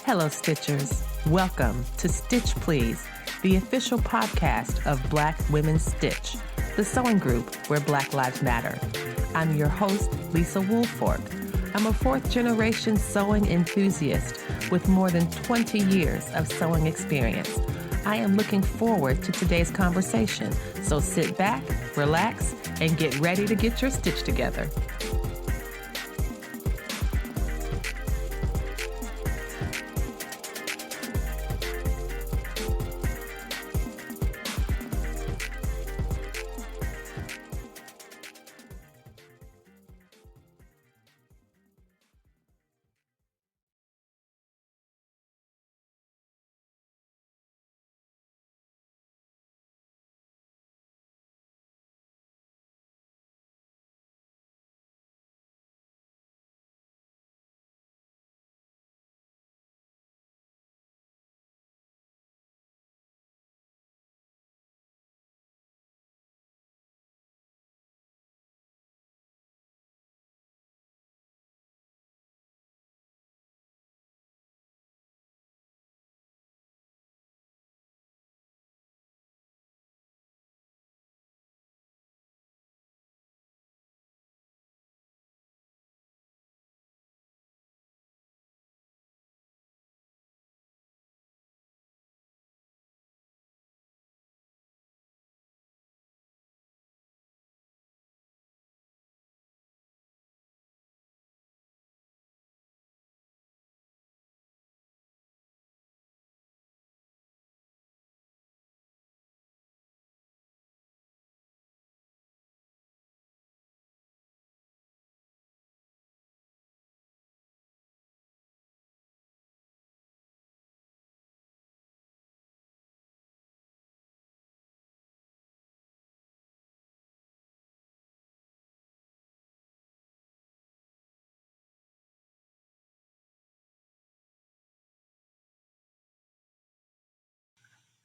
Hello, Stitchers. Welcome to Stitch Please, the official podcast of Black Women Stitch, the sewing group where Black Lives Matter. I'm your host, Lisa Woolfork. I'm a fourth-generation sewing enthusiast with more than 20 years of sewing experience. I am looking forward to today's conversation, so sit back, relax, and get ready to get your stitch together.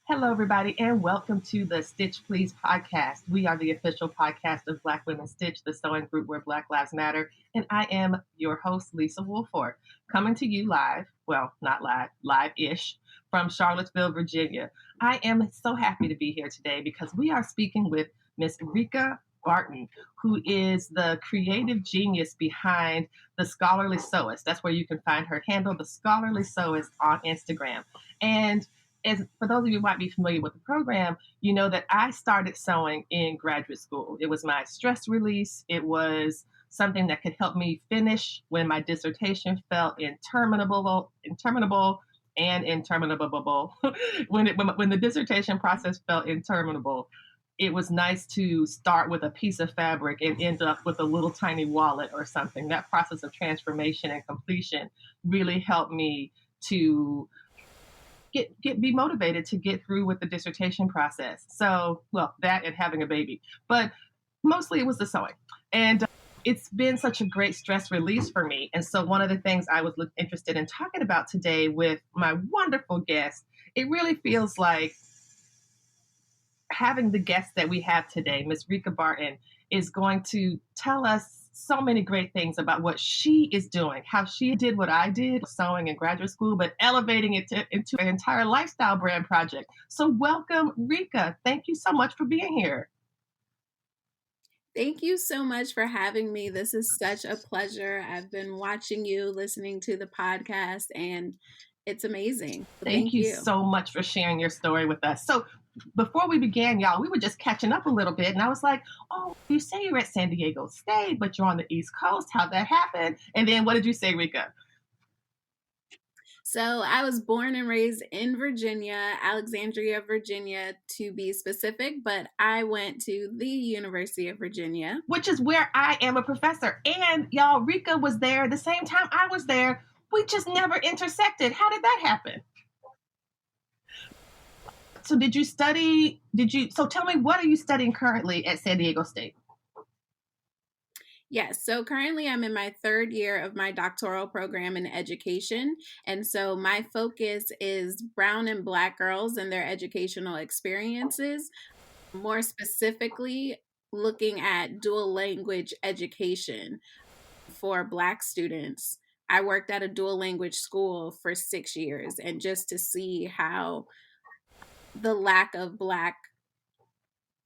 Hello, everybody, and welcome to the Stitch Please podcast. We are the official podcast of Black Women Stitch, the sewing group where Black Lives Matter, and I am your host, Lisa Woolfork, coming to you live, well, not live, live-ish, from Charlottesville, Virginia. I am so happy to be here today because we are speaking with Miss Reka Barton, who is the creative genius behind the Scholarly Sewist. That's where you can find her handle, the Scholarly Sewist, on Instagram. And for those of you who might be familiar with the program, you know that I started sewing in graduate school. It was my stress release. It was something that could help me finish when my dissertation felt interminable. When the dissertation process felt interminable, it was nice to start with a piece of fabric and end up with a little tiny wallet or something. That process of transformation and completion really helped me to be motivated to get through with the dissertation process. So, well, that and having a baby, but mostly it was the sewing. And it's been such a great stress release for me. And so one of the things I was interested in talking about today with my wonderful guest, it really feels like having the guest that we have today, Miss Reka Barton, is going to tell us so many great things about what she is doing, how she did what I did, sewing in graduate school, but elevating it into an entire lifestyle brand project. So welcome, Reka. Thank you so much for being here. Thank you so much for having me. This is such a pleasure. I've been watching you, listening to the podcast, and it's amazing. Thank you so much for sharing your story with us. So before we began, y'all, we were just catching up a little bit, and I was like, oh, you say you're at San Diego State, but you're on the East Coast. How'd that happen? And then what did you say, Reka? So I was born and raised in Virginia, Alexandria, Virginia, to be specific, but I went to the University of Virginia. Which is where I am a professor. And y'all, Reka was there the same time I was there. We just never intersected. How did that happen? So so tell me, what are you studying currently at San Diego State? Yes. So currently I'm in my third year of my doctoral program in education. And so my focus is brown and black girls and their educational experiences, more specifically looking at dual language education for black students. I worked at a dual language school for 6 years, and just to see how the lack of black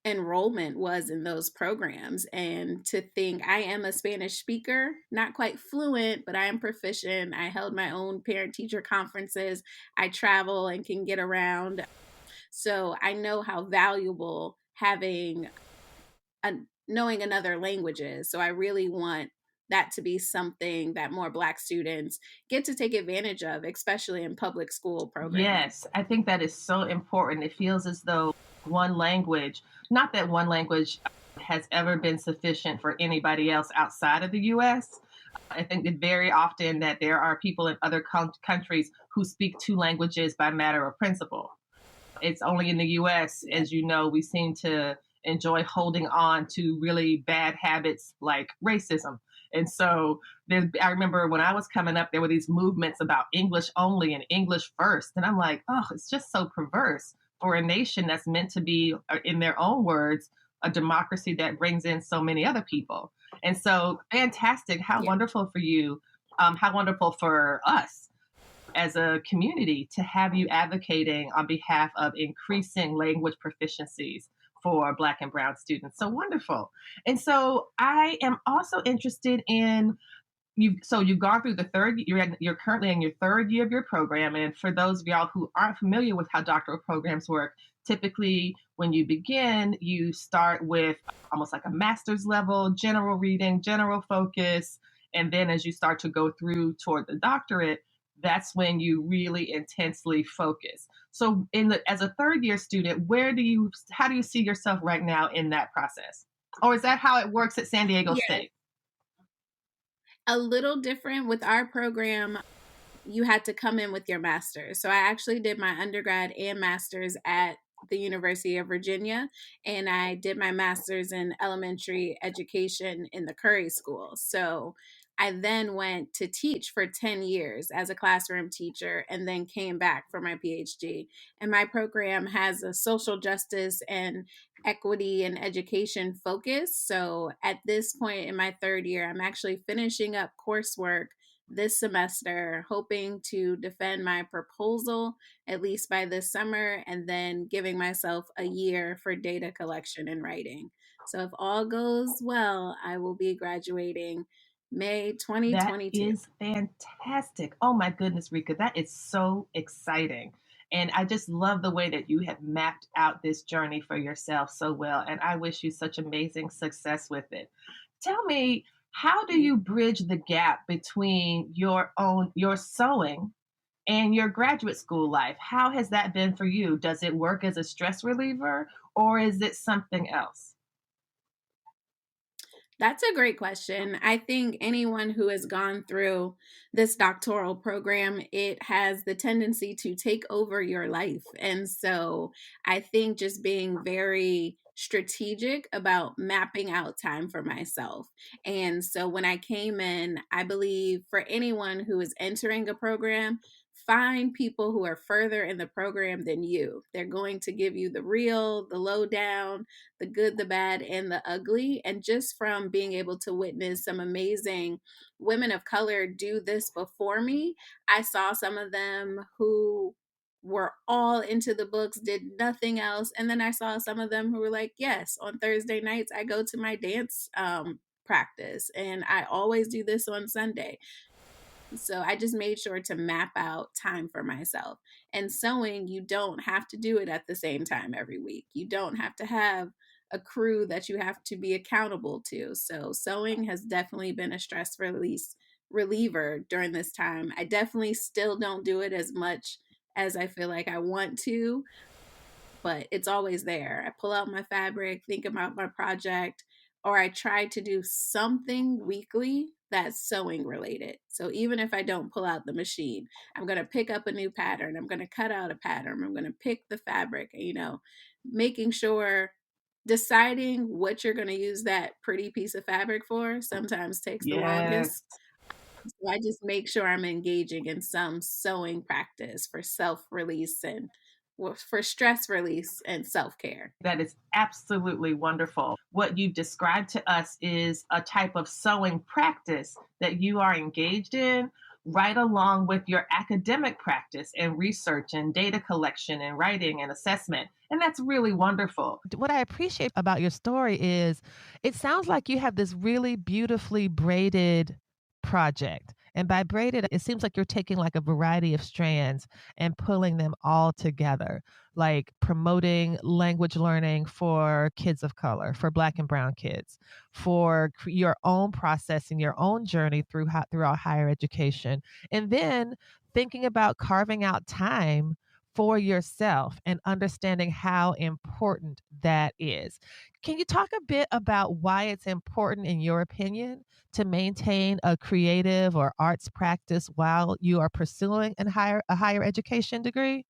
enrollment was in those programs, and to think I am a Spanish speaker, not quite fluent, but I am proficient. I held my own parent teacher conferences. I travel and can get around. So I know how valuable having a, knowing another language is. So I really want that to be something that more black students get to take advantage of, especially in public school programming. Yes, I think that is so important. It feels as though one language, not that one language has ever been sufficient for anybody else outside of the US. I think that very often that there are people in other countries who speak two languages by matter of principle. It's only in the US, Yeah. as you know, we seem to enjoy holding on to really bad habits like racism. And so I remember when I was coming up, there were these movements about English only and English first. And I'm like, oh, it's just so perverse for a nation that's meant to be, in their own words, a democracy that brings in so many other people. And so fantastic. How Yeah. wonderful for you. How wonderful for us as a community to have you advocating on behalf of increasing language proficiencies for Black and Brown students. So wonderful. And so I am also interested in you. So you've gone through the third. You're currently in your third year of your program. And for those of y'all who aren't familiar with how doctoral programs work, typically when you begin, you start with almost like a master's level, general reading, general focus, and then as you start to go through toward the doctorate, that's when you really intensely focus. So as a third year student, how do you see yourself right now in that process? Or is that how it works at San Diego Yeah. State? A little different with our program. You had to come in with your master's. So I actually did my undergrad and master's at the University of Virginia, and I did my master's in elementary education in the Curry School. So I then went to teach for 10 years as a classroom teacher and then came back for my PhD. And my program has a social justice and equity and education focus. So at this point in my third year, I'm actually finishing up coursework this semester, hoping to defend my proposal at least by this summer, and then giving myself a year for data collection and writing. So, if all goes well, I will be graduating May That 2022. is fantastic. Oh my goodness, Rika, that is so exciting. And I just love the way that you have mapped out this journey for yourself so well. And I wish you such amazing success with it. Tell me, how do you bridge the gap between your sewing and your graduate school life? How has that been for you? Does it work as a stress reliever or is it something else? That's a great question. I think anyone who has gone through this doctoral program, it has the tendency to take over your life. And so I think just being very strategic about mapping out time for myself. And so when I came in, I believe for anyone who is entering a program, find people who are further in the program than you. They're going to give you the real, the lowdown, the good, the bad, and the ugly. And just from being able to witness some amazing women of color do this before me, I saw some of them who were all into the books, did nothing else. And then I saw some of them who were like, yes, on Thursday nights, I go to my dance practice, and I always do this on Sunday. So I just made sure to map out time for myself. And sewing, you don't have to do it at the same time every week. You don't have to have a crew that you have to be accountable to. So sewing has definitely been a stress release reliever during this time. I definitely still don't do it as much as I feel like I want to, but it's always there. I pull out my fabric, think about my project, or I try to do something weekly that's sewing related. So even if I don't pull out the machine, I'm going to pick up a new pattern. I'm going to cut out a pattern. I'm going to pick the fabric, making sure deciding what you're going to use that pretty piece of fabric for sometimes takes the Yes. longest. So I just make sure I'm engaging in some sewing practice for self release and for stress release and self care. That is absolutely wonderful. What you've described to us is a type of sewing practice that you are engaged in right along with your academic practice and research and data collection and writing and assessment. And that's really wonderful. What I appreciate about your story is it sounds like you have this really beautifully braided project. And by braided, it seems like you're taking like a variety of strands and pulling them all together, like promoting language learning for kids of color, for Black and Brown kids, for your own process and your own journey throughout higher education. And then thinking about carving out time for yourself and understanding how important that is. Can you talk a bit about why it's important, in your opinion, to maintain a creative or arts practice while you are pursuing a higher education degree?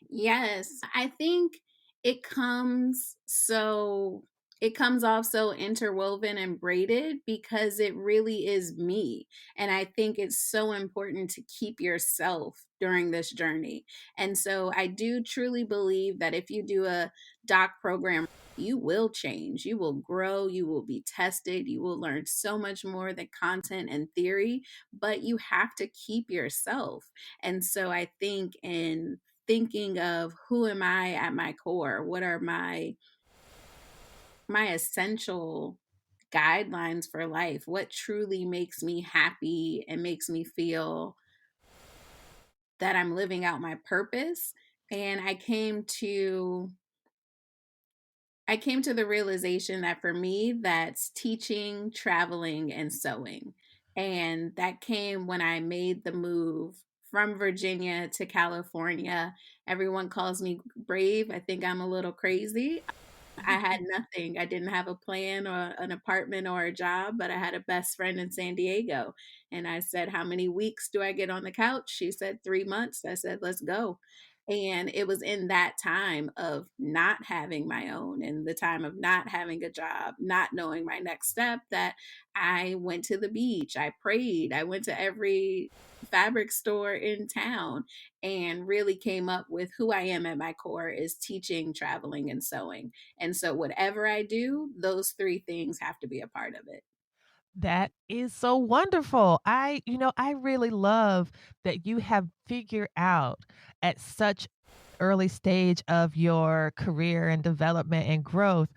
Yes, I think it comes so it comes off so interwoven and braided because it really is me. And I think it's so important to keep yourself during this journey. And so I do truly believe that if you do a doc program, you will change, you will grow, you will be tested, you will learn so much more than content and theory, but you have to keep yourself. And so I think in thinking of who am I at my core? What are my essential guidelines for life? What truly makes me happy and makes me feel that I'm living out my purpose? And I came to the realization that for me, that's teaching, traveling, and sewing. And that came when I made the move from Virginia to California. Everyone calls me brave. I think I'm a little crazy. I had nothing. I didn't have a plan or an apartment or a job, but I had a best friend in San Diego. And I said, "How many weeks do I get on the couch?" She said, "3 months." I said, "Let's go." And it was in that time of not having my own and the time of not having a job, not knowing my next step, that I went to the beach. I prayed. I went to every fabric store in town and really came up with who I am at my core is teaching, traveling, and sewing. And so, whatever I do, those three things have to be a part of it. That is so wonderful. I really love that you have figured out at such early stage of your career and development and growth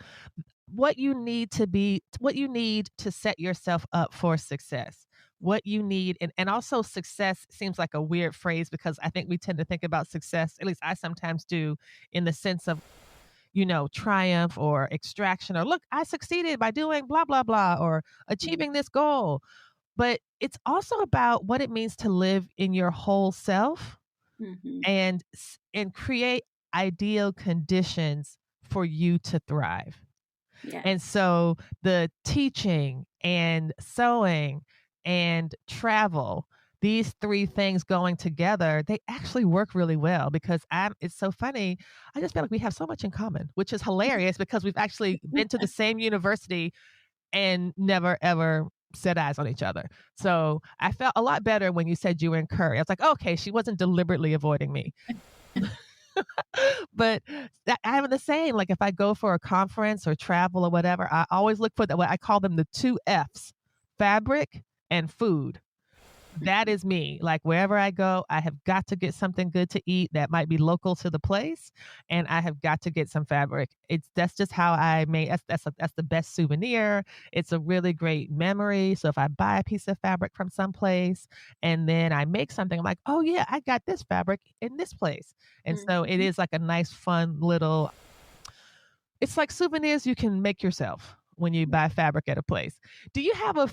what you need to set yourself up for success. What you need, and also success seems like a weird phrase because I think we tend to think about success, at least I sometimes do, in the sense of triumph or extraction or look, I succeeded by doing blah, blah, blah, or Mm, achieving this goal. But it's also about what it means to live in your whole self mhm. and create ideal conditions for you to thrive. And Yes. so the teaching and sewing and travel, these three things going together, they actually work really well because it's so funny. I just feel like we have so much in common, which is hilarious because we've actually been to the same university and never ever set eyes on each other. So I felt a lot better when you said you were in Curry. I was like, okay, she wasn't deliberately avoiding me. But I'm the same. Like if I go for a conference or travel or whatever, I always look for what I call them the two F's: fabric and food. That is me. Like wherever I go, I have got to get something good to eat that might be local to the place, and I have got to get some fabric. That's just how I made. That's the best souvenir. It's a really great memory. So if I buy a piece of fabric from someplace and then I make something, I'm like, oh yeah, I got this fabric in this place, and so it Mhm. is like a nice, fun little. It's like souvenirs you can make yourself when you buy fabric at a place. Do you have a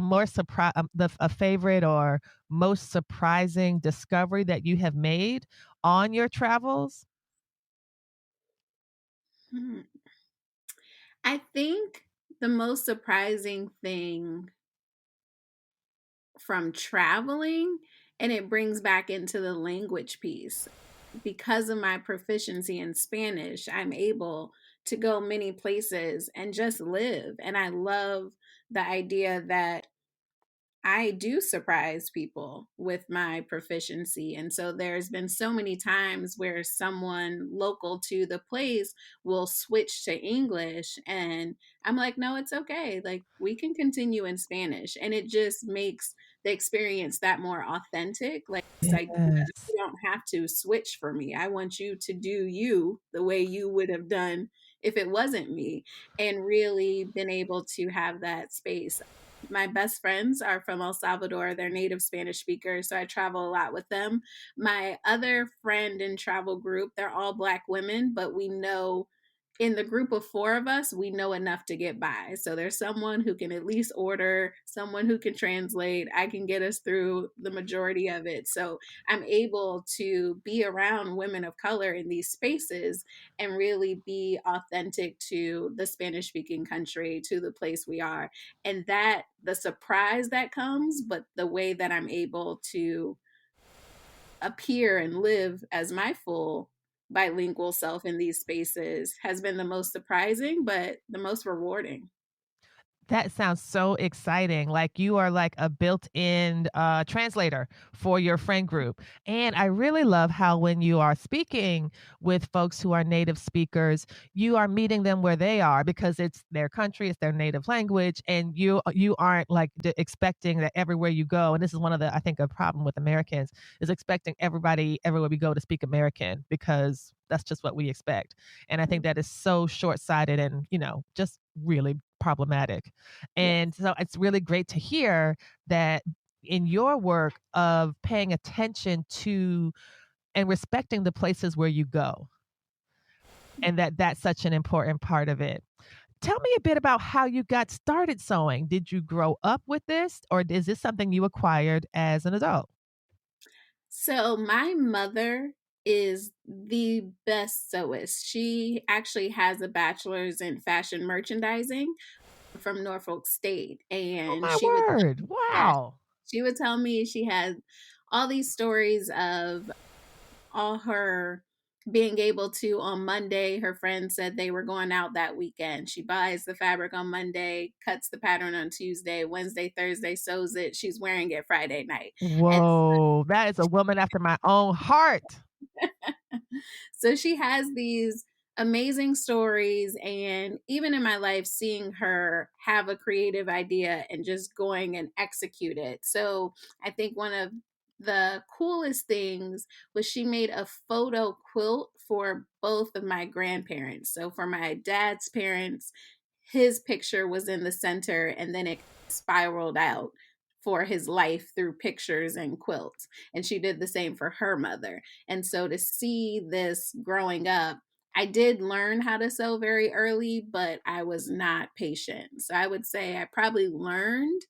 more surprise a favorite or most surprising discovery that you have made on your travels? Hmm. I think the most surprising thing from traveling, and it brings back into the language piece. because of my proficiency in Spanish, I'm able to go many places and just live. And I love the idea that I do surprise people with my proficiency. And so there's been so many times where someone local to the place will switch to English. And I'm like, no, it's okay. Like, we can continue in Spanish. And it just makes the experience that more authentic. Like, this idea, Yes. you don't have to switch for me. I want you to do you the way you would have done if it wasn't me, and really been able to have that space. My best friends are from El Salvador. They're native Spanish speakers, so I travel a lot with them. My other friend and travel group, they're all Black women, but we know in the group of four of us, we know enough to get by. So there's someone who can at least order, someone who can translate. I can get us through the majority of it. So I'm able to be around women of color in these spaces and really be authentic to the Spanish speaking country, to the place we are. And that, the surprise that comes, but the way that I'm able to appear and live as my full bilingual self in these spaces has been the most surprising, but the most rewarding. That sounds so exciting. Like you are like a built-in translator for your friend group. And I really love how when you are speaking with folks who are native speakers, you are meeting them where they are because it's their country, it's their native language, and you aren't like expecting that everywhere you go. And this is one of the I think a problem with Americans is expecting everybody everywhere we go to speak American because that's just what we expect. And I think that is so short-sighted and, just really problematic. Yes. And so it's really great to hear that in your work of paying attention to and respecting the places where you go, and that that's such an important part of it. Tell me a bit about how you got started sewing. Did you grow up with this, or is this something you acquired as an adult? So my mother is the best sewist. She actually has a bachelor's in fashion merchandising from Norfolk State. Oh And my she would tell word. me, yeah, Wow. she would tell me she had all these stories of all her being able to on Monday. Her friends said they were going out that weekend. She buys the fabric on Monday, cuts the pattern on Tuesday, Wednesday, Thursday, sews it. She's wearing it Friday night. And Whoa, that is a woman after my own heart. so she has these amazing stories. And even in my life, seeing her have a creative idea and just going and execute it. So I think one of the coolest things was she made a photo quilt for both of my grandparents. So for my dad's parents, his picture was in the center and then it spiraled out for his life through pictures and quilts. And she did the same for her mother. And so to see this growing up, I did learn how to sew very early, but I was not patient. So I would say I probably learned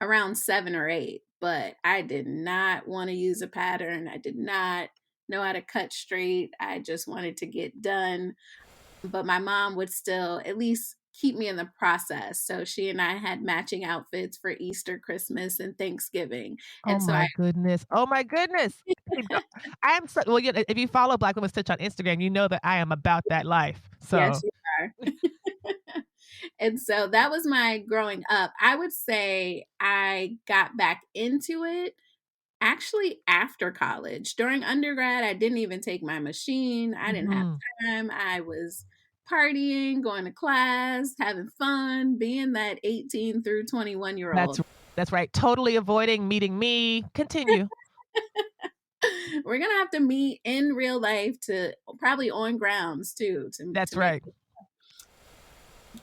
around 7 or 8, but I did not want to use a pattern. I did not know how to cut straight. I just wanted to get done. But my mom would still at least keep me in the process. So she and I had matching outfits for Easter, Christmas, and Thanksgiving. Oh And so my I, goodness. Oh my goodness. Keep go I'm so well, if you follow Black Women Stitch on Instagram, you know that I am about that life. yes, So, you are. And so that was my growing up. I would say I got back into it actually after college. During undergrad, I didn't even take my machine. I didn't have mhm. time. I was partying, going to class, having fun, being that 18 through 21 year That's old. that's right. Totally avoiding meeting me. Continue. We're gonna have to meet in real life, to probably on grounds too, That's to make. right.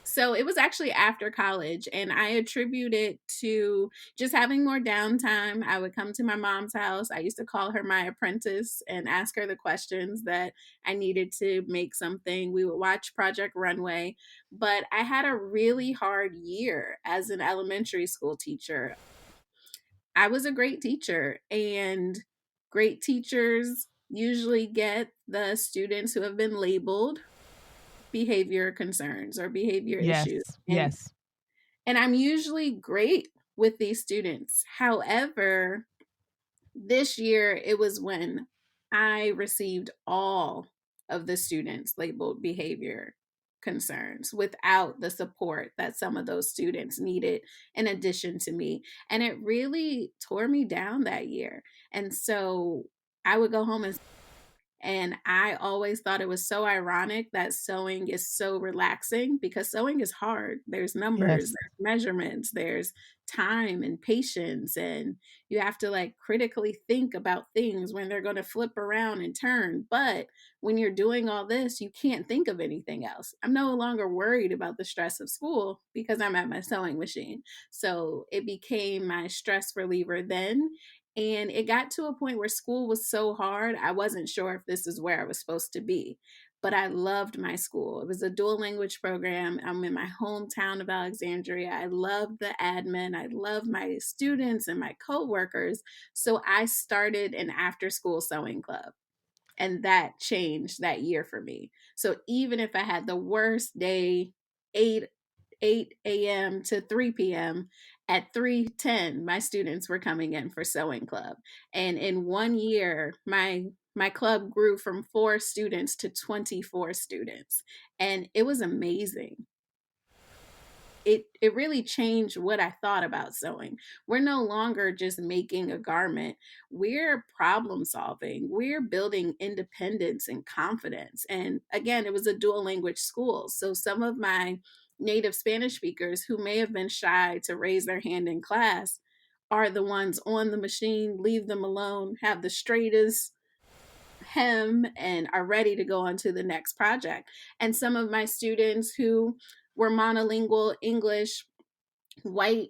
So it was actually after college, and I attribute it to just having more downtime. I would come to my mom's house. I used to call her my apprentice and ask her the questions that I needed to make something. We would watch Project Runway, but I had a really hard year as an elementary school teacher. I was a great teacher, and great teachers usually get the students who have been labeled behavior concerns or behavior Yes. issues. Yes. And I'm usually great with these students. However, this year it was when I received all of the students labeled behavior concerns without the support that some of those students needed in addition to me. And it really tore me down that year. And so I would go home and I always thought it was so ironic that sewing is so relaxing because sewing is hard. There's numbers, Yes. there's measurements, there's time and patience, and you have to like critically think about things when they're going to flip around and turn. But when you're doing all this, you can't think of anything else. I'm no longer worried about the stress of school because I'm at my sewing machine. So it became my stress reliever then, and it got to a point where school was so hard, I wasn't sure if this is where I was supposed to be. But I loved my school. It was a dual language program. I'm in my hometown of Alexandria. I loved the admin. I loved my students and my coworkers. So I started an after school sewing club. And that changed that year for me. So even if I had the worst day, 8 8 a.m. to 3 p.m., at 3:10 my students were coming in for sewing club. And in 1 year, my club grew from 4 students to 24 students. And it was amazing. It really changed what I thought about sewing. We're no longer just making a garment. We're problem solving. We're building independence and confidence. And again, it was a dual language school. So some of my native Spanish speakers who may have been shy to raise their hand in class are the ones on the machine, leave them alone, have the straightest hem, and are ready to go on to the next project. And some of my students who were monolingual English, white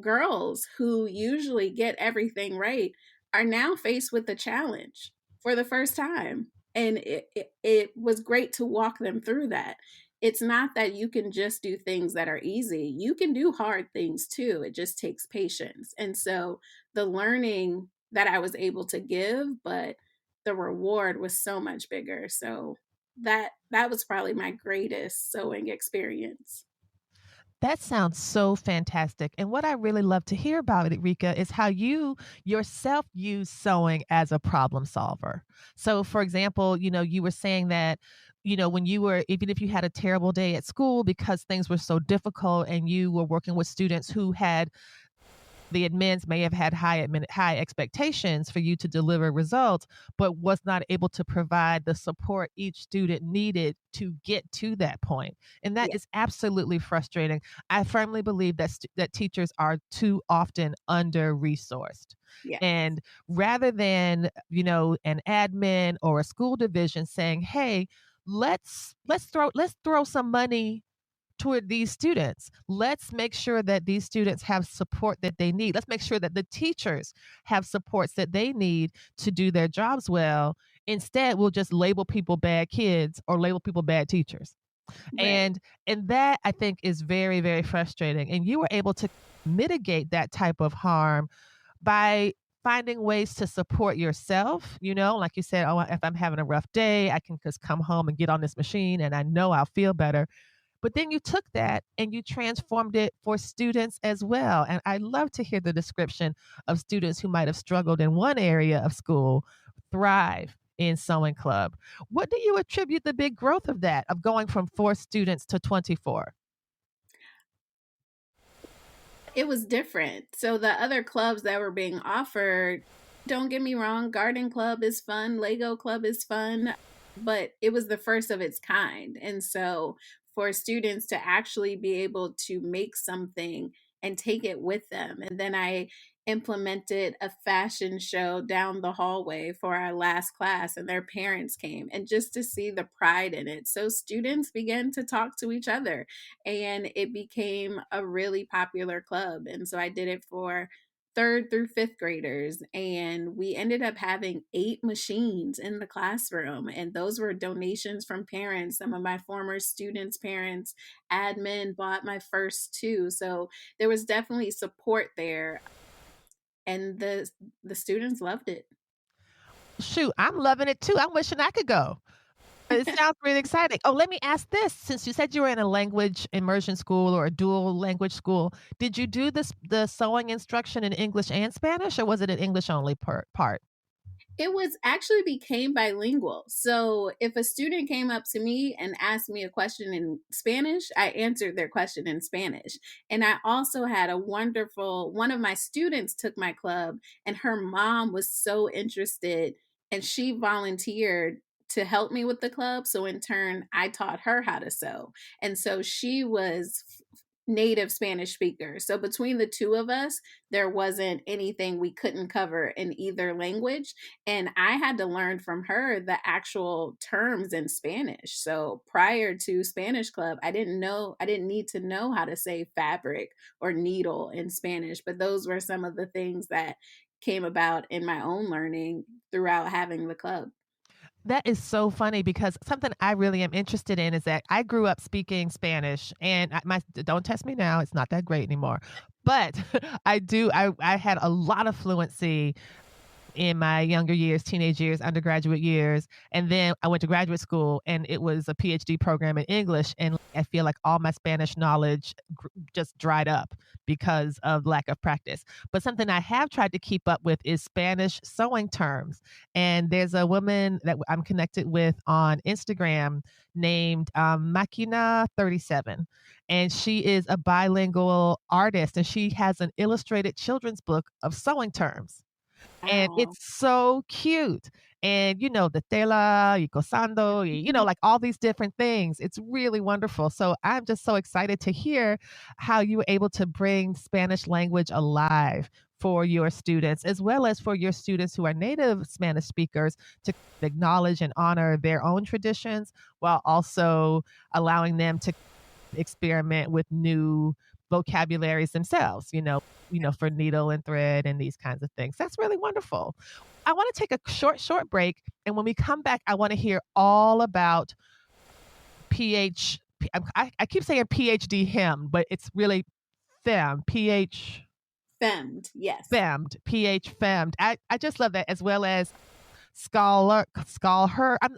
girls who usually get everything right are now faced with the challenge for the first time. And it was great to walk them through that. It's not that you can just do things that are easy. You can do hard things too. It just takes patience. And so the learning that I was able to give, but the reward was so much bigger. So that was probably my greatest sewing experience. That sounds so fantastic. And what I really love to hear about it, Reka, is how you yourself use sewing as a problem solver. So, for example, you were saying that, when you were, even if you had a terrible day at school because things were so difficult and you were working with students who had the admins may have had high expectations for you to deliver results, but was not able to provide the support each student needed to get to that point. And that Yeah. is absolutely frustrating. I firmly believe that teachers are too often under resourced. Yeah. And rather than, an admin or a school division saying, "Hey, let's throw some money toward these students. Let's make sure that these students have support that they need. Let's make sure that the teachers have supports that they need to do their jobs well." Instead, we'll just label people bad kids or label people bad teachers. Right. And that I think is very, very frustrating. And you were able to mitigate that type of harm by finding ways to support yourself, like you said, "Oh, if I'm having a rough day, I can just come home and get on this machine and I know I'll feel better." But then you took that and you transformed it for students as well. And I love to hear the description of students who might have struggled in one area of school thrive in sewing club. What do you attribute the big growth of that, of going from 4 students to 24? It was different. So the other clubs that were being offered, don't get me wrong, garden club is fun, Lego club is fun, but it was the first of its kind. And so for students to actually be able to make something and take it with them. And then I implemented a fashion show down the hallway for our last class, and their parents came, and just to see the pride in it. So students began to talk to each other, and it became a really popular club. And so I did it for third through fifth graders, and we ended up having 8 machines in the classroom, and those were donations from parents. Some of my former students' parents, admin bought my first two, so there was definitely support there, and the students loved it. Shoot, I'm loving it too. I'm wishing I could go. It sounds really exciting. Oh, let me ask this. Since you said you were in a language immersion school or a dual language school, did you do the sewing instruction in English and Spanish, or was it an English only part? It was actually became bilingual. So if a student came up to me and asked me a question in Spanish, I answered their question in Spanish. And I also had a wonderful one of my students took my club, and her mom was so interested, and she volunteered to help me with the club. So in turn, I taught her how to sew. And so she was native Spanish speaker. So between the two of us, there wasn't anything we couldn't cover in either language. And I had to learn from her the actual terms in Spanish. So prior to Spanish Club, I didn't need to know how to say fabric or needle in Spanish, but those were some of the things that came about in my own learning throughout having the club. That is so funny because something I really am interested in is that I grew up speaking Spanish, and don't test me now, it's not that great anymore. But I had a lot of fluency in my younger years, teenage years, undergraduate years. And then I went to graduate school, and it was a PhD program in English. And I feel like all my Spanish knowledge just dried up because of lack of practice. But something I have tried to keep up with is Spanish sewing terms. And there's a woman that I'm connected with on Instagram named Machina37. And she is a bilingual artist, and she has an illustrated children's book of sewing terms, and Wow. it's so cute. And the tela y cosando, like all these different things. It's really wonderful. So I'm just so excited to hear how you were able to bring Spanish language alive for your students, as well as for your students who are native Spanish speakers, to acknowledge and honor their own traditions while also allowing them to experiment with new vocabularies themselves, for needle and thread and these kinds of things. That's really wonderful. I want to take a short break. And when we come back, I want to hear all about PH. I keep saying PhD him, but it's really PhemmeD, yes. PhemmeD. I just love that, as well as scholar.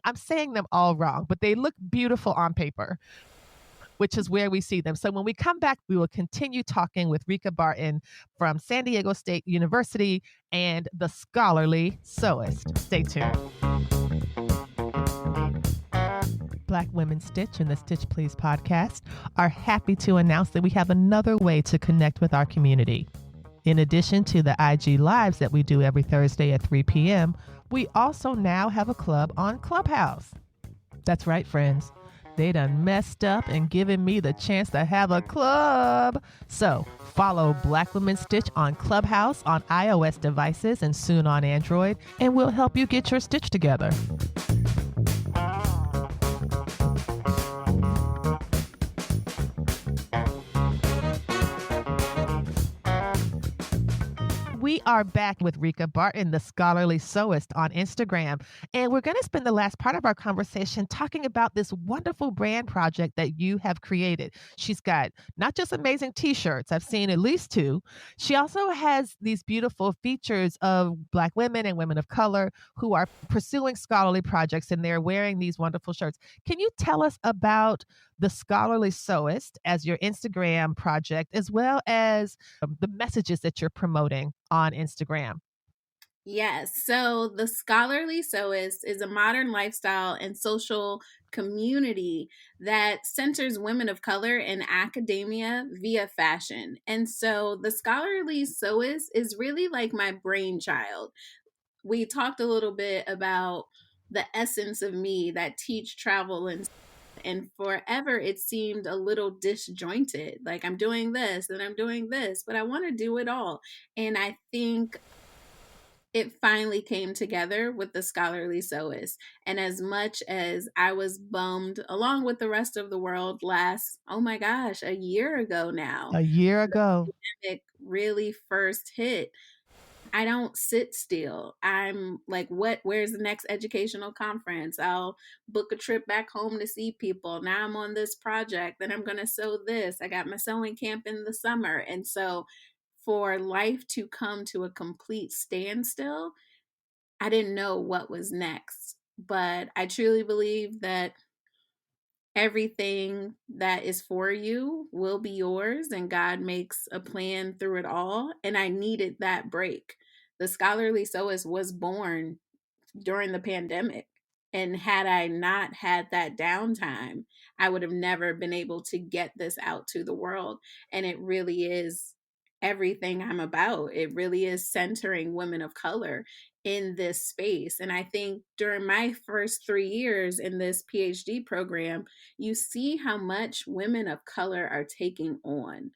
I'm saying them all wrong, but they look beautiful on paper, which is where we see them. So when we come back, we will continue talking with Reka Barton from San Diego State University and the scholarly Sewist. Stay tuned. Black Women Stitch and the Stitch Please podcast are happy to announce that we have another way to connect with our community. In addition to the IG Lives that we do every Thursday at 3 p.m., we also now have a club on Clubhouse. That's right, friends. They done messed up and given me the chance to have a club. So follow Black Women Stitch on Clubhouse on iOS devices and soon on Android, and we'll help you get your stitch together. We are back with Reka Barton, the scholarly sewist, on Instagram. And we're going to spend the last part of our conversation talking about this wonderful brand project that you have created. She's got not just amazing t-shirts, I've seen at least 2. She also has these beautiful features of Black women and women of color who are pursuing scholarly projects, and they're wearing these wonderful shirts. Can you tell us about the scholarly sewist as your Instagram project, as well as the messages that you're promoting on Instagram? Yes. So the Scholarly Sewist is a modern lifestyle and social community that centers women of color in academia via fashion. And so the Scholarly Sewist is really like my brainchild. We talked a little bit about the essence of me that teach, travel, and forever it seemed a little disjointed. Like I'm doing this and I'm doing this, but I want to do it all. And I think it finally came together with the Scholarly Sewist. And as much as I was bummed, along with the rest of the world, oh my gosh, a year ago now, A year ago, the pandemic really first hit, I don't sit still. I'm like, where's the next educational conference? I'll book a trip back home to see people. Now I'm on this project, then I'm going to sew this. I got my sewing camp in the summer. And so for life to come to a complete standstill, I didn't know what was next. But I truly believe that everything that is for you will be yours, and God makes a plan through it all. And I needed that break. The Scholarly Sewist was born during the pandemic. And had I not had that downtime, I would have never been able to get this out to the world. And it really is everything I'm about. It really is centering women of color in this space. And I think during my first 3 years in this PhD program, you see how much women of color are taking on.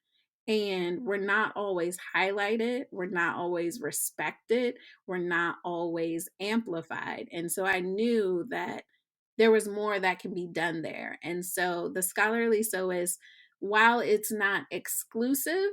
And we're not always highlighted, we're not always respected, we're not always amplified. And so I knew that there was more that can be done there. And so the scholarly Sewist, while it's not exclusive,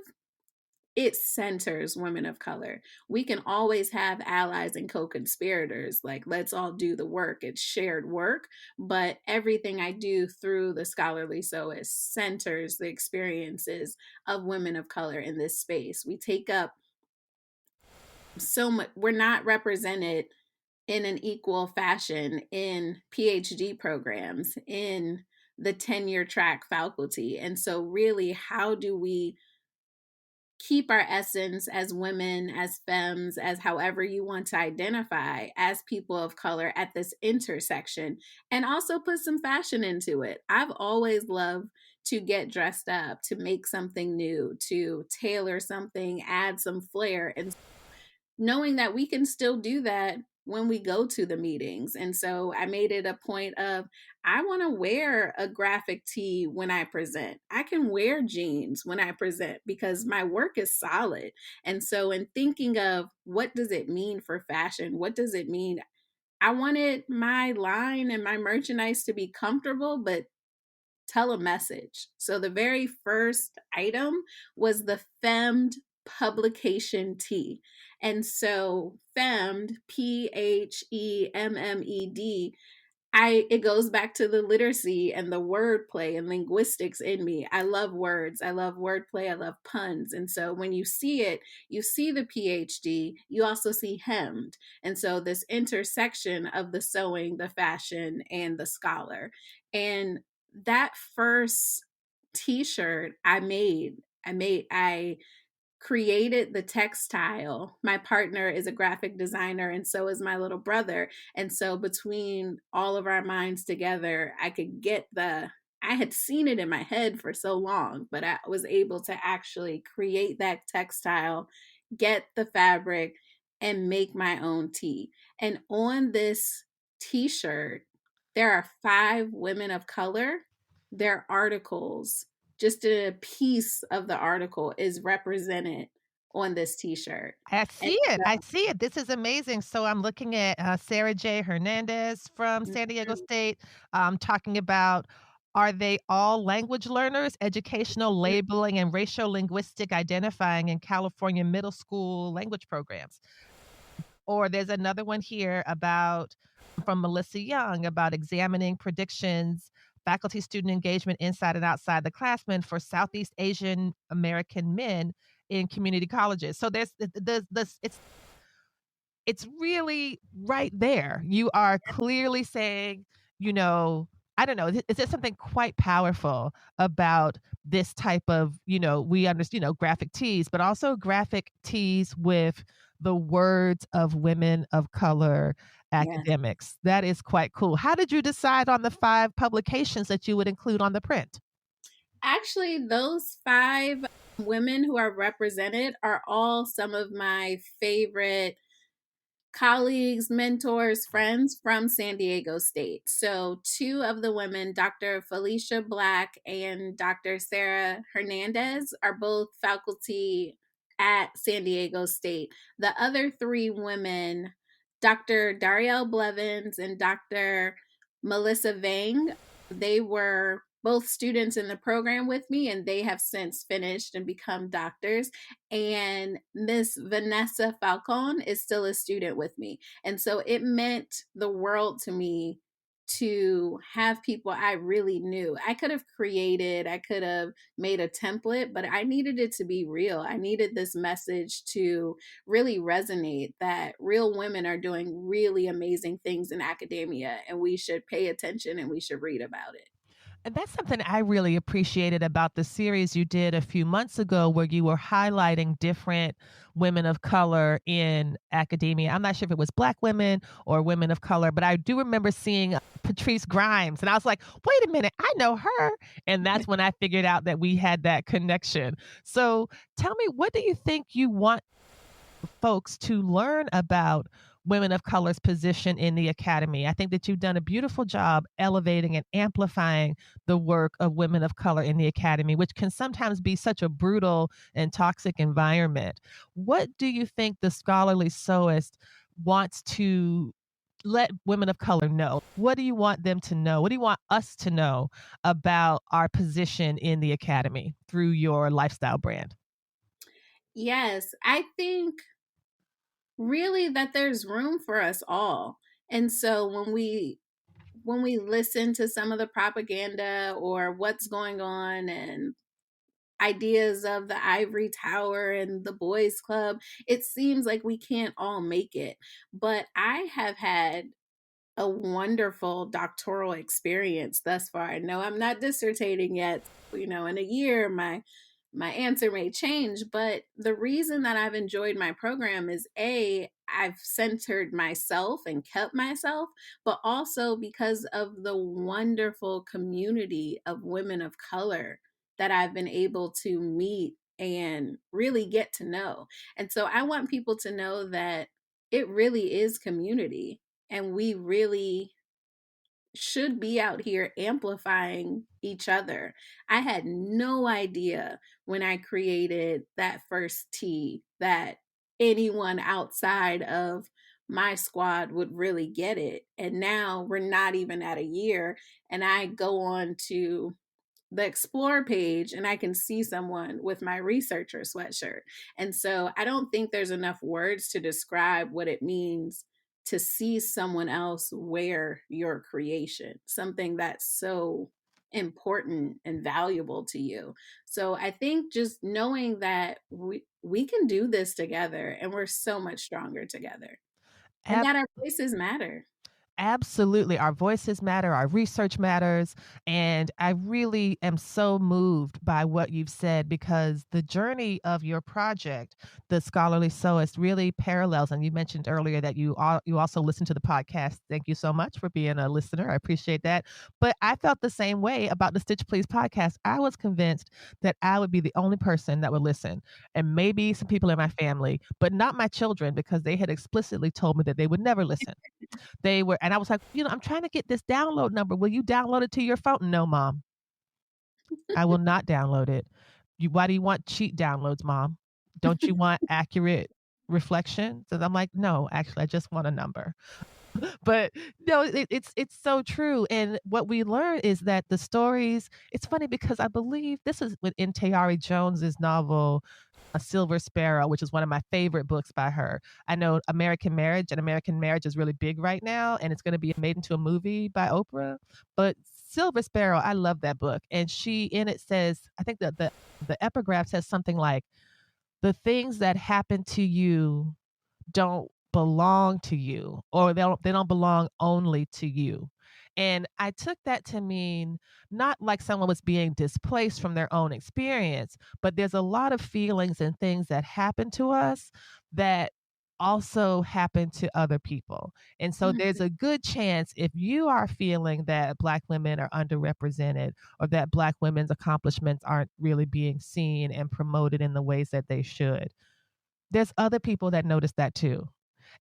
it centers women of color. We can always have allies and co-conspirators, like let's all do the work. It's shared work, but everything I do through the scholarly Sewist centers the experiences of women of color in this space. We take up so much, we're not represented in an equal fashion in PhD programs, in the tenure track faculty. And so really, how do we keep our essence as women, as femmes, as however you want to identify, as people of color at this intersection, and also put some fashion into it? I've always loved to get dressed up, to make something new, to tailor something, add some flair. And knowing that we can still do that when we go to the meetings. And so I made it a point of, I want to wear a graphic tee when I present. I can wear jeans when I present because my work is solid. And so in thinking of what does it mean for fashion? What does it mean? I wanted my line and my merchandise to be comfortable, but tell a message. So the very first item was the PhemmeD Publication Tee. And so PhemmeD, PhemmeD, it goes back to the literacy and the wordplay and linguistics in me. I love words. I love wordplay. I love puns. And so when you see it, you see the PhD, you also see hemmed. And so this intersection of the sewing, the fashion, and the scholar. And that first t-shirt I created the textile. My partner is a graphic designer, and so is my little brother. And so between all of our minds together, I had seen it in my head for so long, but I was able to actually create that textile, get the fabric, and make my own tee. And on this t-shirt, there are 5 women of color. Their articles, just a piece of the article is represented on this t-shirt. I And see it. so, I see it. This is amazing. So I'm looking at Sera J. Hernandez from San Diego State talking about, are they all language learners, educational labeling, and racial linguistic identifying in California middle school language programs? Or there's another one here about from Melissa Young about examining predictions, faculty student engagement inside and outside the classroom for Southeast Asian American men in community colleges. So it's really right there. You are clearly saying, you know, I don't know, is there something quite powerful about this type of, we understand, graphic tees, but also graphic tees with the words of women of color yeah. academics. That is quite cool. How did you decide on the 5 publications that you would include on the print? Actually, those 5 women who are represented are all some of my favorite colleagues, mentors, friends from San Diego State. So 2 of the women, Dr. Felicia Black and Dr. Sera Hernandez, are both faculty at San Diego State. The other 3 women, Dr. Darielle Blevins and Dr. Melissa Vang, they were both students in the program with me, and they have since finished and become doctors. And Miss Vanessa Falcón is still a student with me. And so it meant the world to me to have people I really knew. I could have made a template, but I needed it to be real. I needed this message to really resonate that real women are doing really amazing things in academia, and we should pay attention and we should read about it. And that's something I really appreciated about the series you did a few months ago, where you were highlighting different women of color in academia. I'm not sure if it was Black women or women of color, but I do remember seeing Patrice Grimes. And I was like, wait a minute, I know her. And that's when I figured out that we had that connection. So tell me, what do you think you want folks to learn about women of color's position in the academy? I think that you've done a beautiful job elevating and amplifying the work of women of color in the academy, which can sometimes be such a brutal and toxic environment. What do you think the scholarly sewist wants to let women of color know? What do you want them to know? What do you want us to know about our position in the academy through your lifestyle brand? Yes, I think really that there's room for us all. And so when we listen to some of the propaganda or what's going on and ideas of the ivory tower and the boys club, it seems like we can't all make it. But I have had a wonderful doctoral experience thus far. I know I'm not dissertating yet. You know, in a year, my answer may change, but the reason that I've enjoyed my program is I've centered myself and kept myself, but also because of the wonderful community of women of color that I've been able to meet and really get to know. And so I want people to know that it really is community, and we really should be out here amplifying each other. I had no idea when I created that first tee that anyone outside of my squad would really get it. And now we're not even at a year, and I go on to the explore page and I can see someone with my researcher sweatshirt. And so I don't think there's enough words to describe what it means to see someone else wear your creation, something that's so important and valuable to you. So I think just knowing that we can do this together and we're so much stronger together, and that our voices matter. Absolutely. Our voices matter, our research matters. And I really am so moved by what you've said, because the journey of your project, the Scholarly Sewist, really parallels. And you mentioned earlier that you also listen to the podcast. Thank you so much for being a listener. I appreciate that. But I felt the same way about the Stitch Please podcast. I was convinced that I would be the only person that would listen, and maybe some people in my family, but not my children, because they had explicitly told me that they would never listen. They were, and I was like, I'm trying to get this download number. Will you download it to your phone? No, mom, I will not download it. Why do you want cheat downloads, mom? Don't you want accurate reflection? So I'm like, no, actually, I just want a number. But no, it's so true. And what we learn is that the stories, it's funny because I believe this is in Tayari Jones's novel, A Silver Sparrow, which is one of my favorite books by her. I know American Marriage is really big right now, and it's going to be made into a movie by Oprah. But Silver Sparrow, I love that book. And she in it says, I think that the epigraph says something like, the things that happen to you don't belong to you, or they don't belong only to you. And I took that to mean not like someone was being displaced from their own experience, but there's a lot of feelings and things that happen to us that also happen to other people. And so there's a good chance, if you are feeling that Black women are underrepresented, or that Black women's accomplishments aren't really being seen and promoted in the ways that they should, there's other people that notice that too.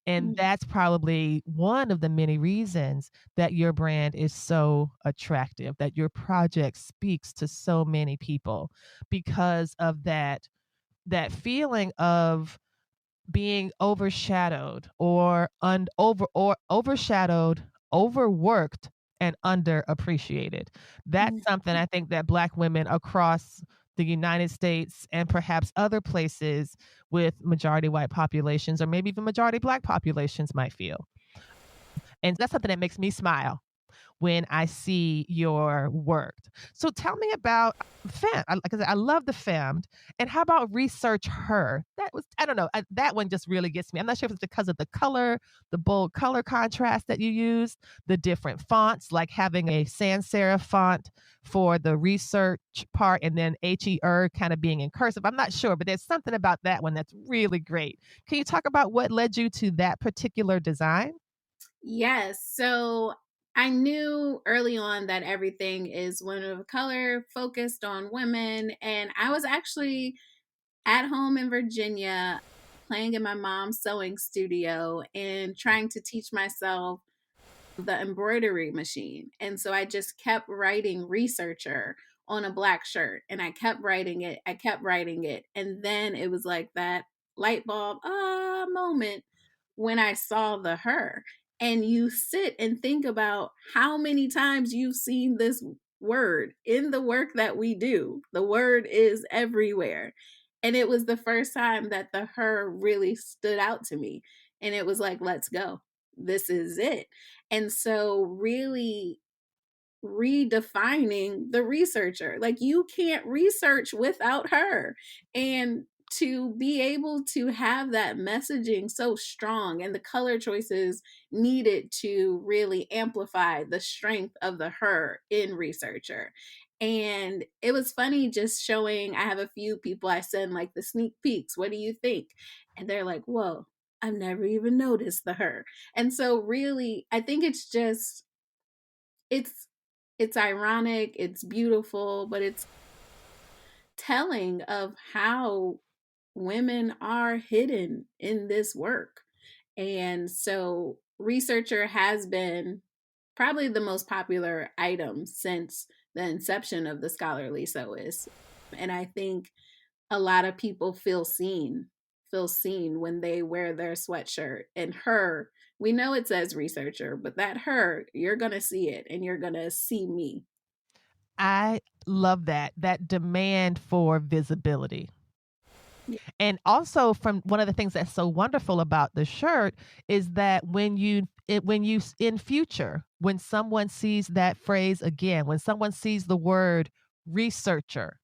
And that's probably one of the many reasons that your brand is so attractive, that your project speaks to so many people, because of that feeling of being overshadowed overshadowed, overworked, and underappreciated. That's something I think that Black women across the United States and perhaps other places with majority white populations, or maybe even majority Black populations, might feel. And that's something that makes me smile, when I see your work. So tell me about Fem. Like I said, I love the Fem. And how about Research Her? That was, I don't know, that one just really gets me. I'm not sure if it's because of the color, the bold color contrast that you use, the different fonts, like having a sans serif font for the research part and then HER kind of being in cursive. I'm not sure, but there's something about that one that's really great. Can you talk about what led you to that particular design? Yes. So I knew early on that everything is women of color, focused on women. And I was actually at home in Virginia playing in my mom's sewing studio and trying to teach myself the embroidery machine. And so I just kept writing researcher on a black shirt and I kept writing it. I kept writing it. And then it was like that light bulb moment when I saw the her. And you sit and think about how many times you've seen this word in the work that we do. The word is everywhere. And it was the first time that the her really stood out to me. And it was like, let's go. This is it. And so, really redefining the researcher. Like, you can't research without her. And to be able to have that messaging so strong and the color choices needed to really amplify the strength of the her in researcher. And it was funny just showing, I have a few people I send like the sneak peeks. What do you think? And they're like, whoa, I've never even noticed the her. And so really, I think it's just it's it's ironic, it's beautiful, but it's telling of how women are hidden in this work. And so researcher has been probably the most popular item since the inception of the scholarly sewist. And I think a lot of people feel seen when they wear their sweatshirt. And her, we know it says researcher, but that her, you're going to see it and you're going to see me. I love that demand for visibility. And also from one of the things that's so wonderful about the shirt is that when you in future, when someone sees that phrase again, when someone sees the word researcher,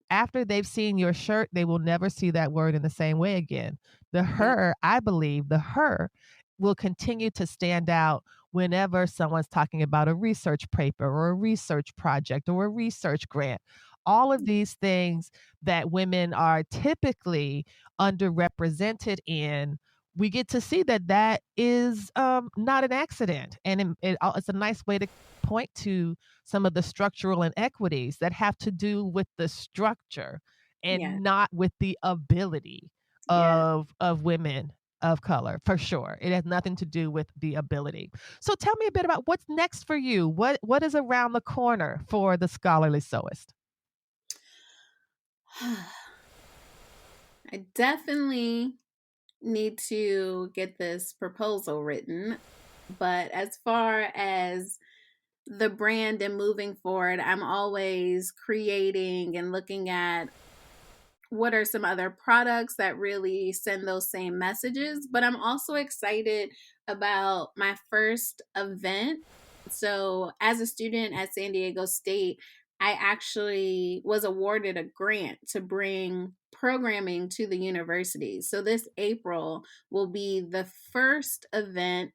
after they've seen your shirt, they will never see that word in the same way again. The Yeah. her, I believe, the her will continue to stand out whenever someone's talking about a research paper or a research project or a research grant. All of these things that women are typically underrepresented in, we get to see that that is not an accident. And it's a nice way to point to some of the structural inequities that have to do with the structure Yeah. and not with the ability Yeah. of women of color, for sure. It has nothing to do with the ability. So tell me a bit about what's next for you. What is around the corner for the scholarly sewist? I definitely need to get this proposal written. But as far as the brand and moving forward, I'm always creating and looking at what are some other products that really send those same messages. But I'm also excited about my first event. So, as a student at San Diego State, I actually was awarded a grant to bring programming to the university. So, this April will be the first event,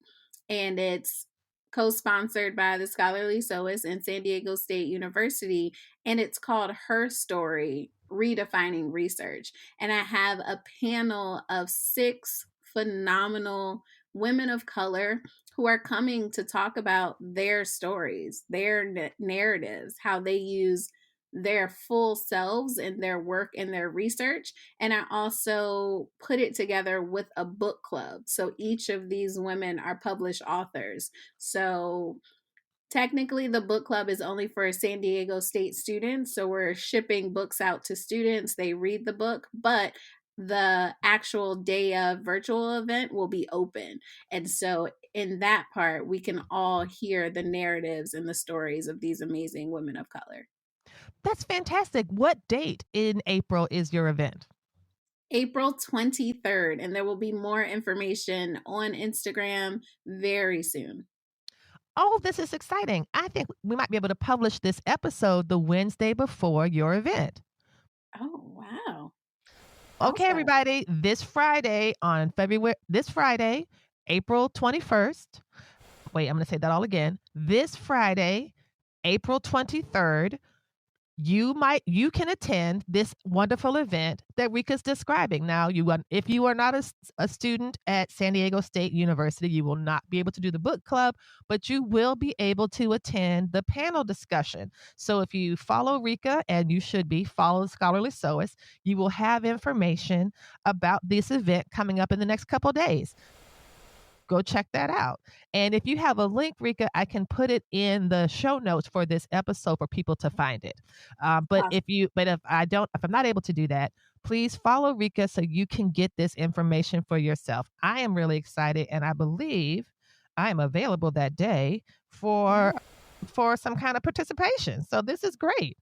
and it's co sponsored by the Scholarly Sewist and San Diego State University, and it's called Her Story Redefining Research. And I have a panel of 6 phenomenal women of color who are coming to talk about their stories, their narratives, how they use their full selves in their work and their research. And I also put it together with a book club. So each of these women are published authors. So technically, the book club is only for San Diego State students. So we're shipping books out to students. They read the book, but the actual day of virtual event will be open. And so, in that part, we can all hear the narratives and the stories of these amazing women of color. That's fantastic. What date in April is your event? April 23rd, and there will be more information on Instagram very soon. oh, this is exciting. I think we might be able to publish this episode the Wednesday before your event. Oh, wow. Okay, Awesome. everybody, this Friday, April 21st. Wait, I'm going to say that all again. This Friday, April 23rd, you can attend this wonderful event that Reka's describing. Now, if you are not a student at San Diego State University, you will not be able to do the book club, but you will be able to attend the panel discussion. So if you follow Reka, and you should follow Scholarly Sewist, you will have information about this event coming up in the next couple days. Go check that out. And if you have a link, Reka, I can put it in the show notes for this episode for people to find it. But Awesome. if I'm not able to do that, please follow Reka so you can get this information for yourself. I am really excited, and I believe I am available that day for some kind of participation. So this is great.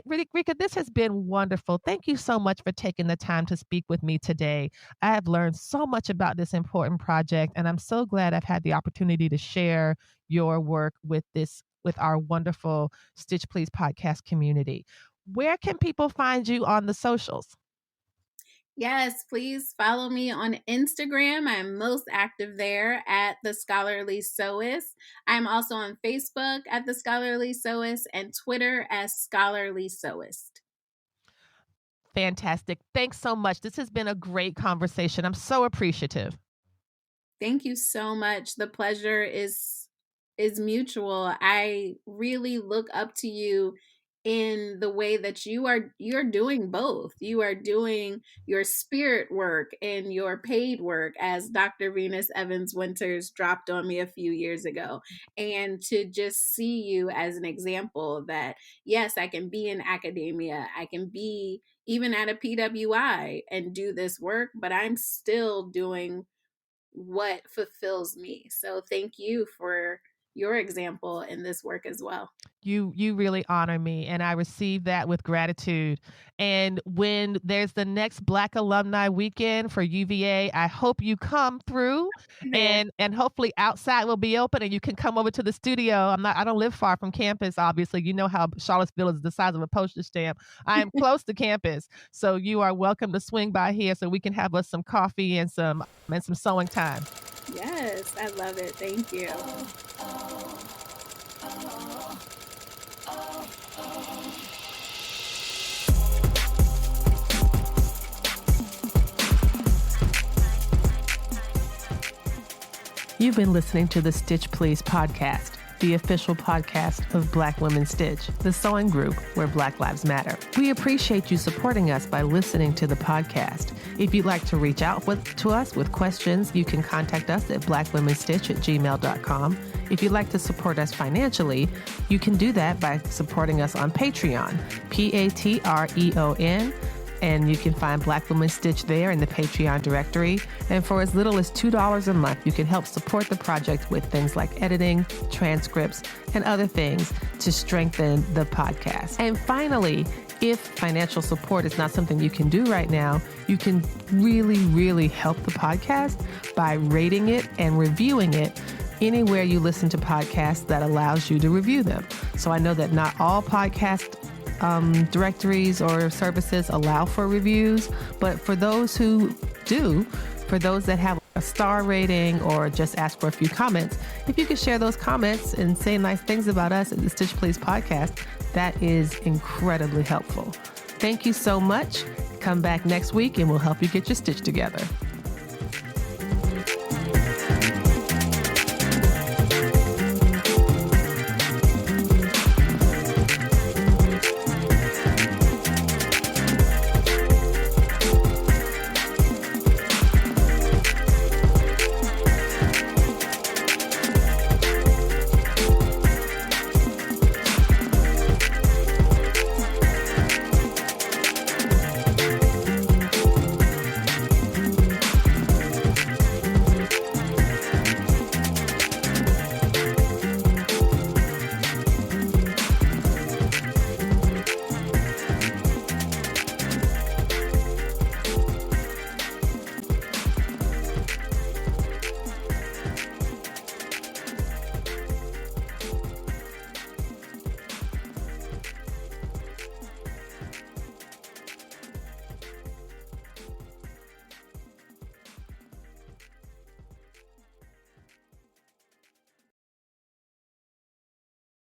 Reka, this has been wonderful. Thank you so much for taking the time to speak with me today. I have learned so much about this important project, and I'm so glad I've had the opportunity to share your work with our wonderful Stitch Please podcast community. Where can people find you on the socials? Yes, please follow me on Instagram. I'm most active there at The Scholarly Sewist. I'm also on Facebook at The Scholarly Sewist and Twitter as Scholarly Sewist. Fantastic. Thanks so much. This has been a great conversation. I'm so appreciative. Thank you so much. The pleasure is mutual. I really look up to you in the way that you're doing both. You are doing your spirit work and your paid work, as Dr. Venus Evans Winters dropped on me a few years ago. And to just see you as an example that, yes, I can be in academia, I can be even at a PWI and do this work, but I'm still doing what fulfills me. So thank you for your example in this work as well. You really honor me, and I receive that with gratitude. And when there's the next Black Alumni Weekend for UVA, I hope you come through, and hopefully outside will be open and you can come over to the studio. I don't live far from campus, obviously. You know how Charlottesville is the size of a postage stamp. I am close to campus, so you are welcome to swing by here so we can have us some coffee and some sewing time. Yes, I love it. Thank you. You've been listening to the Stitch Please podcast, the official podcast of Black Women Stitch, the sewing group where Black Lives Matter. We appreciate you supporting us by listening to the podcast. If you'd like to reach out to us with questions, you can contact us at blackwomenstitch@gmail.com. If you'd like to support us financially, you can do that by supporting us on Patreon, Patreon. And you can find Black Women Stitch there in the Patreon directory. And for as little as $2 a month, you can help support the project with things like editing, transcripts, and other things to strengthen the podcast. And finally, if financial support is not something you can do right now, you can really, really help the podcast by rating it and reviewing it anywhere you listen to podcasts that allows you to review them. So I know that not all podcast directories or services allow for reviews, but for those who do, for those that have a star rating or just ask for a few comments, if you could share those comments and say nice things about us at the Stitch Please podcast, that is incredibly helpful. Thank you so much. Come back next week and we'll help you get your stitch together.